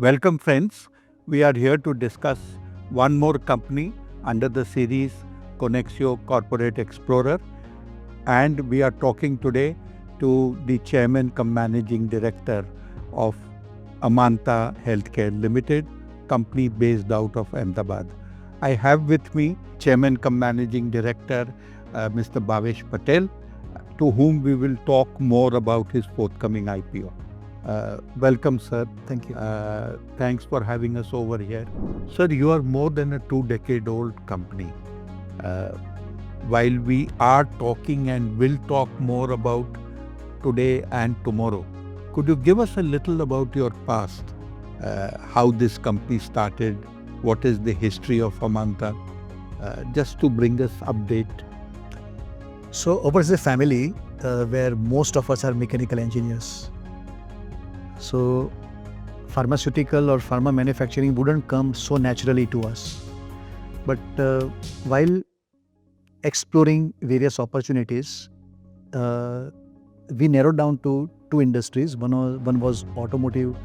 Welcome friends, we are here to discuss one more company under the series Konexio Corporate Explorer, and we are talking today to the Chairman cum Managing Director of Amanta Healthcare Limited, company based out of Ahmedabad. I have with me Chairman cum Managing Director Mr. Bhavesh Patel, to whom we will talk more about his forthcoming IPO. Welcome, sir. Thank you. Thanks for having us over here. Sir, you are more than a 2-decade-old company. While we are talking and will talk more about today and tomorrow, could you give us a little about your past? How this company started? What is the history of Amanta? Just to bring us update. So, ours is a family where most of us are mechanical engineers. So, pharmaceutical or pharma manufacturing wouldn't come so naturally to us. But while exploring various opportunities, we narrowed down to two industries. One was automotive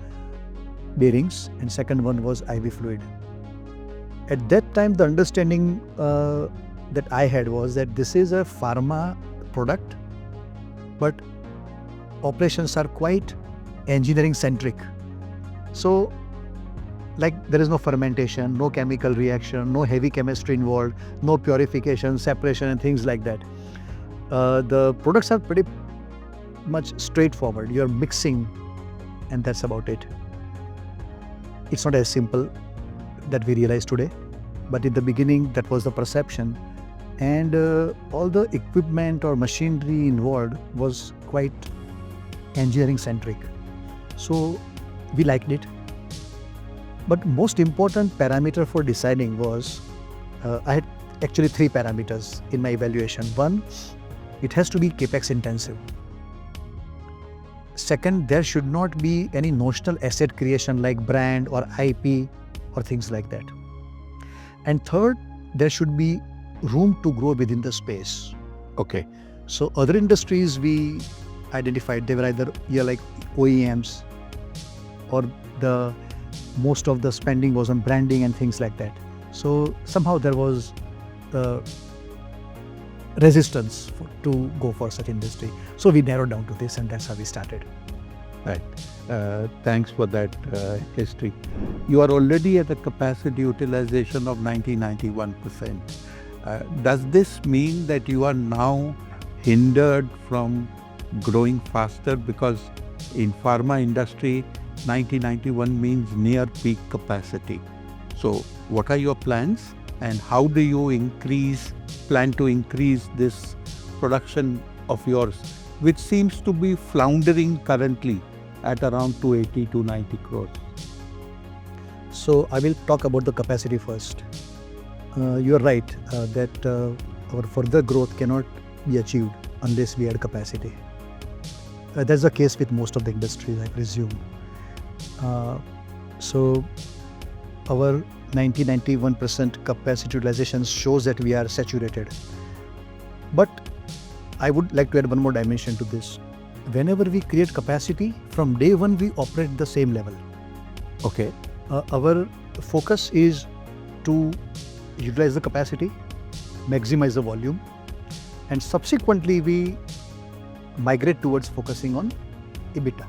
bearings and second one was IV fluid. At that time, the understanding that I had was that this is a pharma product, but operations are quite engineering centric. So, like there is no fermentation, no chemical reaction, no heavy chemistry involved, no purification, separation and things like that. The products are pretty much straightforward. You're mixing and that's about it. It's not as simple that we realize today, but in the beginning that was the perception, and all the equipment or machinery involved was quite engineering centric. So we liked it. But most important parameter for deciding was, I had actually three parameters in my evaluation. One, it has to be capex intensive. Second, there should not be any notional asset creation like brand or IP or things like that. And third, there should be room to grow within the space. Okay. So other industries we identified, they were either like OEMs or most of the spending was on branding and things like that. So somehow there was resistance to go for such industry. So we narrowed down to this and that's how we started. Right. Thanks for that history. You are already at a capacity utilization of 91%. Does this mean that you are now hindered from growing faster? Because in pharma industry, 91 means near peak capacity. So what are your plans and how do you plan to increase this production of yours, which seems to be floundering currently at around 280 to 90 crores? So I will talk about the capacity first. You are right that our further growth cannot be achieved unless we add capacity. That's the case with most of the industries, I presume. So our 91% capacity utilization shows that we are saturated. But I would like to add one more dimension to this. Whenever we create capacity, from day one we operate the same level. Okay. Our focus is to utilize the capacity, maximize the volume, and subsequently we migrate towards focusing on EBITDA.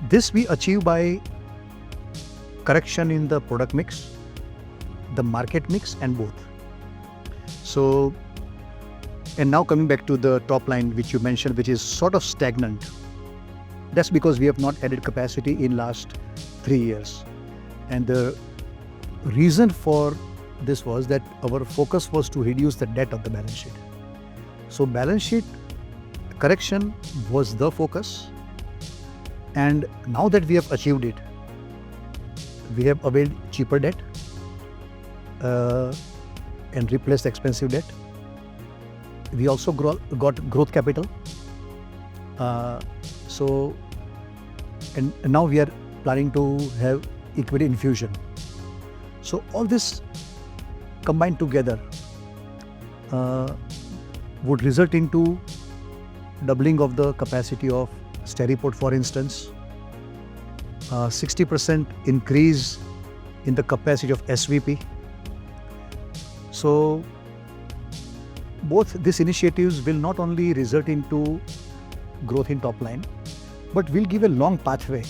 This we achieve by correction in the product mix, the market mix, and both. So, and now coming back to the top line which you mentioned, which is sort of stagnant. That's because we have not added capacity in last 3 years. And the reason for this was that our focus was to reduce the debt of the balance sheet. So balance sheet correction was the focus. And now that we have achieved it, we have availed cheaper debt and replaced expensive debt. We also got growth capital. And now we are planning to have equity infusion. So all this combined together would result into doubling of the capacity of Steriport, for instance, 60% increase in the capacity of SVP. So both these initiatives will not only result into growth in top line, but will give a long pathway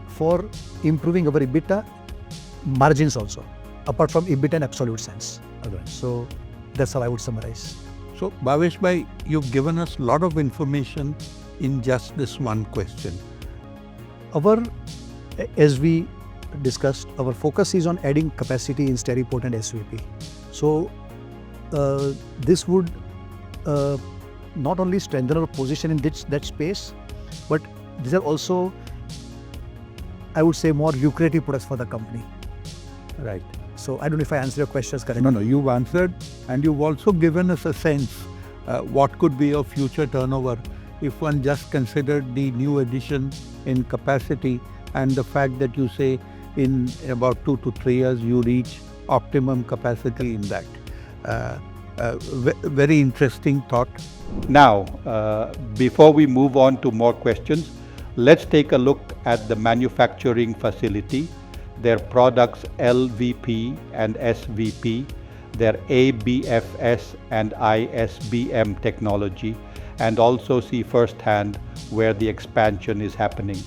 for improving our EBITDA margins also, apart from EBITDA in absolute sense. So that's how I would summarize. So Bhavesh bhai, you've given us a lot of information in just this one question. As we discussed, our focus is on adding capacity in sterile port and SVP. So this would not only strengthen our position in that space, but these are also, I would say, more lucrative products for the company. Right. So I don't know if I answered your questions correctly. No, you've answered, and you've also given us a sense what could be a future turnover if one just considered the new addition in capacity and the fact that you say in about 2 to 3 years you reach optimum capacity in that. Very interesting thought. Now, before we move on to more questions, let's take a look at the manufacturing facility, their products LVP and SVP, their ABFS and ISBM technology, and also see firsthand where the expansion is happening.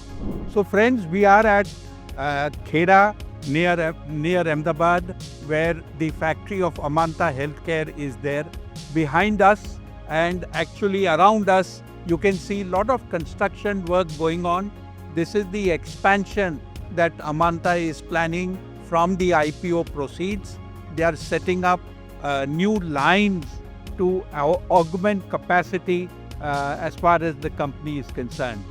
So friends, we are at Kheda near Ahmedabad, where the factory of Amanta Healthcare is there. Behind us and actually around us, you can see a lot of construction work going on. This is the expansion that Amanta is planning from the IPO proceeds. They are setting up new lines to augment capacity as far as the company is concerned.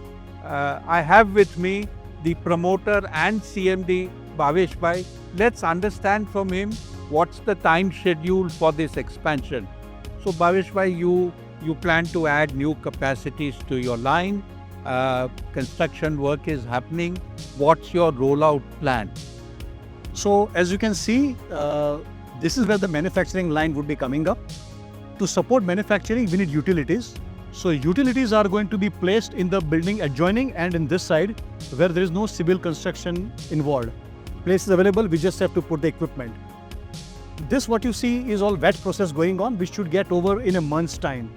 I have with me the promoter and CMD, Bhavesh bhai. Let's understand from him what's the time schedule for this expansion. So Bhavesh bhai, you plan to add new capacities to your line. Construction work is happening. What's your rollout plan? So as you can see, this is where the manufacturing line would be coming up. To support manufacturing, we need utilities. So utilities are going to be placed in the building adjoining and in this side where there is no civil construction involved. Place is available, we just have to put the equipment. This what you see is all wet process going on, which should get over in a month's time.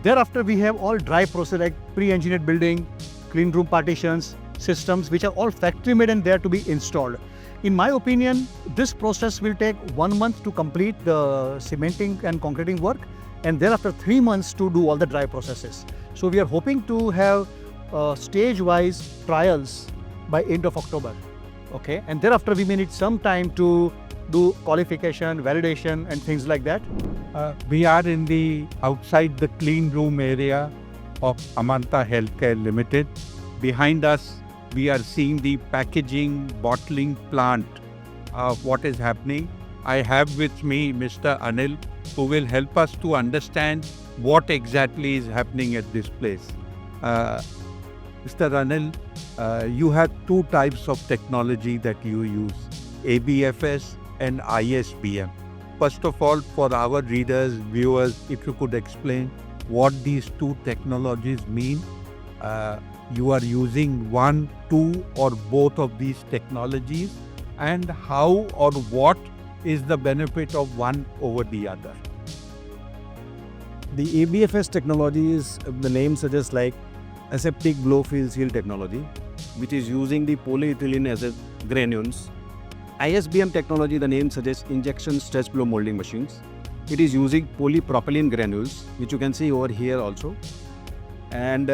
Thereafter we have all dry process like pre-engineered building, clean room partitions, systems which are all factory made and there to be installed. In my opinion, this process will take 1 month to complete the cementing and concreting work, and thereafter 3 months to do all the dry processes. So we are hoping to have stage-wise trials by end of October. Okay, and thereafter we may need some time to do qualification, validation and things like that. We are in the outside the clean room area of Amanta Healthcare Limited. Behind us, we are seeing the packaging, bottling plant of what is happening. I have with me Mr. Anil, who will help us to understand what exactly is happening at this place. Mr. Anil, you have 2 types of technology that you use, ABFS and ISBM. First of all, for our readers, viewers, if you could explain what these 2 technologies mean. You are using 1, 2 or both of these technologies, and how or what is the benefit of one over the other? The ABFS technology is, the name suggests, like Aseptic Blow-Fill-Seal technology, which is using the polyethylene as a granules. ISBM technology, the name suggests Injection Stretch Blow Moulding machines. It is using polypropylene granules, which you can see over here also. And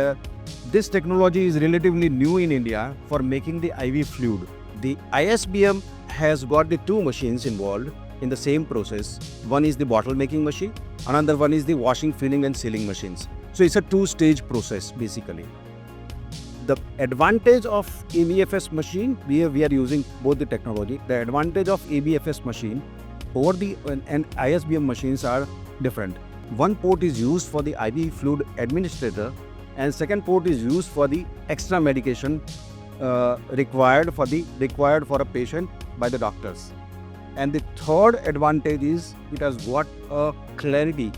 this technology is relatively new in India for making the IV fluid. The ISBM has got the 2 machines involved in the same process. One is the bottle making machine, another one is the washing, filling and sealing machines. So it's a 2-stage process basically. The advantage of ABFS machine, we are using both the technology. The advantage of ABFS machine over the and ISBM machines are different. One port is used for the IV fluid administrator, and second port is used for the extra medication required for a patient by the doctors. And the third advantage is it has got a clarity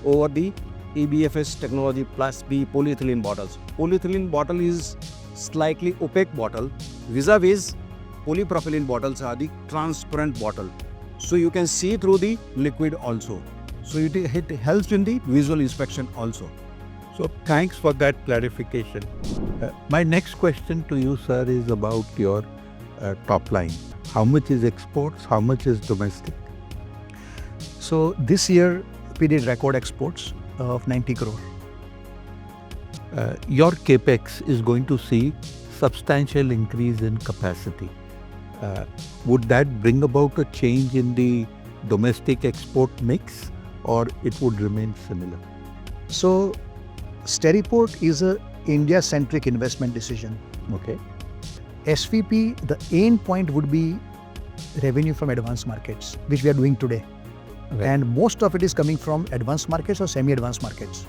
over the ABFS technology plus the polyethylene bottles. Polyethylene bottle is slightly opaque bottle vis-a-vis polypropylene bottles are the transparent bottle. So you can see through the liquid also. So it helps in the visual inspection also. So thanks for that clarification. My next question to you, sir, is about your top line. How much is exports? How much is domestic? So this year we did record exports of 90 crore. Your capex is going to see substantial increase in capacity. Would that bring about a change in the domestic export mix, or it would remain similar? So Sterilport is a India-centric investment decision. Okay. SVP, the end point would be revenue from advanced markets, which we are doing today. Right. And most of it is coming from advanced markets or semi-advanced markets.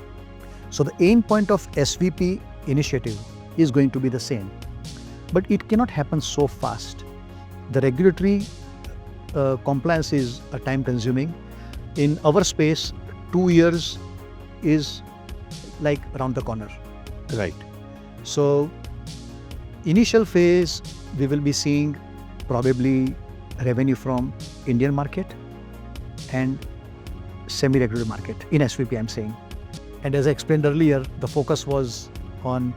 So the end point of SVP initiative is going to be the same. But it cannot happen so fast. The regulatory compliance is time consuming. In our space, 2 years is like around the corner. Right. So initial phase, we will be seeing probably revenue from Indian market and semi-regular market in SVP, I'm saying. And as I explained earlier, the focus was on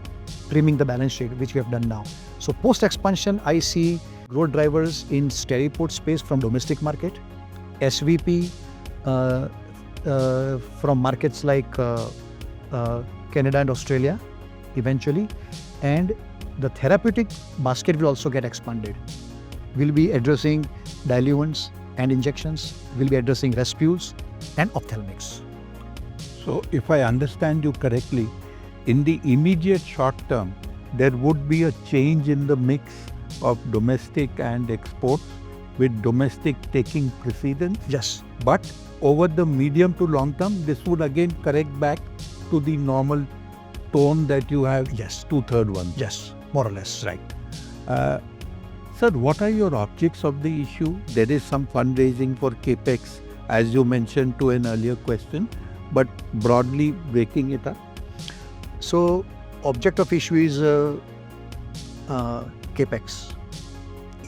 trimming the balance sheet, which we have done now. So post-expansion, I see growth drivers in Sterilport space from domestic market, SVP from markets like Canada and Australia eventually, and the therapeutic basket will also get expanded. We'll be addressing diluents and injections, we'll be addressing respules and ophthalmics. So if I understand you correctly, in the immediate short term, there would be a change in the mix of domestic and exports, with domestic taking precedence. Yes. But over the medium to long term, this would again correct back to the normal tone that you have. Yes. 2/3 one. Yes, more or less. Right. Sir, what are your objects of the issue? There is some fundraising for capex, as you mentioned to an earlier question, but broadly breaking it up. So object of issue is capex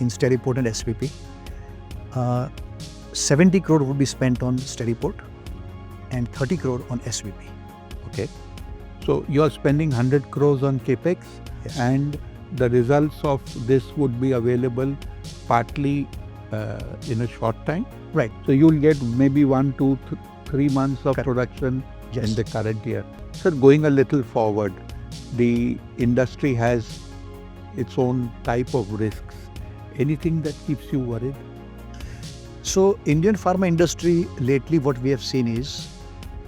in Sterilport and SVP. 70 crore would be spent on Sterilport and 30 crore on SVP. Okay. So you are spending 100 crores on capex, Yes. and the results of this would be available partly in a short time. Right. So you'll get maybe 1, 2, 3 months of Correct. production Yes. in the current year. Sir, going a little forward, the industry has its own type of risks. Anything that keeps you worried? So Indian pharma industry lately, what we have seen is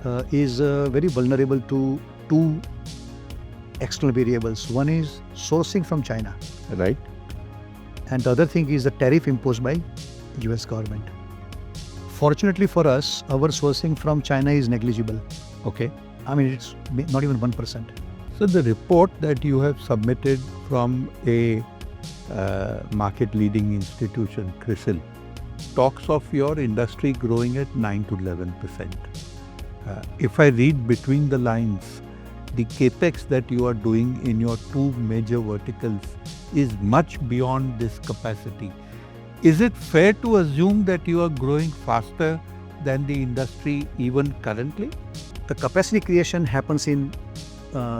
very vulnerable to two external variables. One is sourcing from China, Right. and the other thing is the tariff imposed by US government. Fortunately for us, our sourcing from China is negligible. Okay. I mean, it's not even 1%. So the report that you have submitted from a market-leading institution, CRISIL, talks of your industry growing at 9 to 11%. If I read between the lines, the capex that you are doing in your two major verticals is much beyond this capacity. Is it fair to assume that you are growing faster than the industry even currently? The capacity creation happens in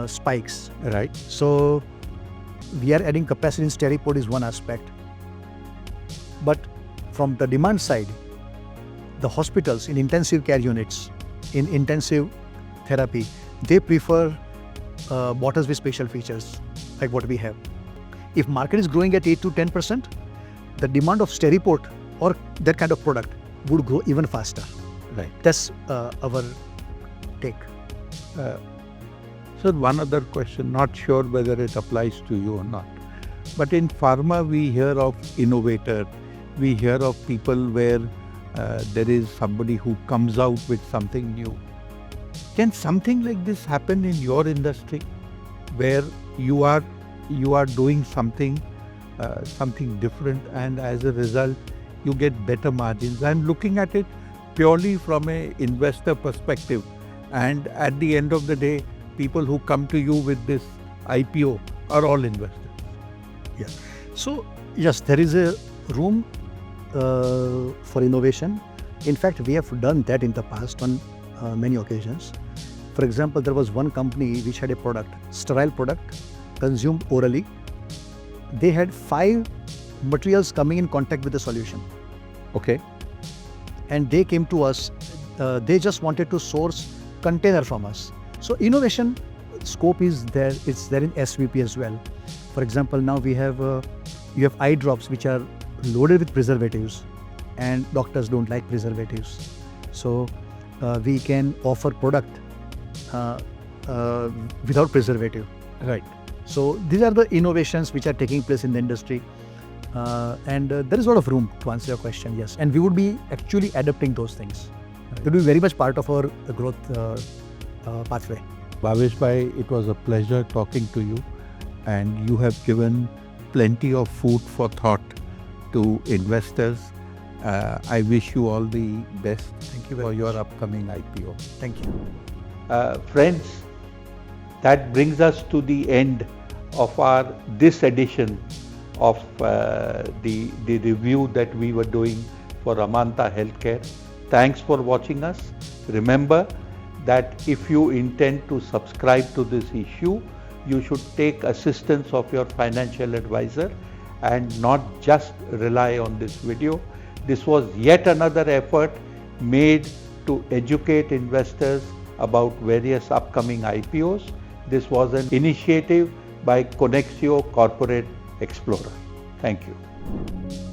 spikes. Right. So we are adding capacity in Sterilport is one aspect. But from the demand side, the hospitals in intensive care units, in intensive therapy, they prefer bottles with special features like what we have. If market is growing at 8 to 10%, the demand of Sterilport or that kind of product would grow even faster. Right. That's our take. So one other question, not sure whether it applies to you or not. But in pharma, we hear of innovator, we hear of people where there is somebody who comes out with something new. Can something like this happen in your industry, where you are doing something different, and as a result, you get better margins? I'm looking at it purely from an investor perspective, and at the end of the day, people who come to you with this IPO are all investors. Yeah. So yes, there is a room for innovation. In fact, we have done that in the past on many occasions. For example, there was one company which had a product, sterile product, consumed orally. They had 5 materials coming in contact with the solution. Okay. And they came to us. They just wanted to source container from us. So innovation scope is there. It's there in SVP as well. For example, now we have you have eye drops which are loaded with preservatives, and doctors don't like preservatives. So we can offer product without preservative. Right. So these are the innovations which are taking place in the industry. And there is a lot of room to answer your question, yes. And we would be actually adapting those things. It will be very much part of our growth pathway. Bhavesh bhai, it was a pleasure talking to you, and you have given plenty of food for thought to investors. I wish you all the best. Thank you for very your much. upcoming IPO. Thank you. Friends, that brings us to the end of this edition of the review that we were doing for Amanta Healthcare. Thanks for watching us. Remember that if you intend to subscribe to this issue, you should take assistance of your financial advisor and not just rely on this video. This was yet another effort made to educate investors about various upcoming IPOs. This was an initiative by Konexio Corporate Explorer. Thank you.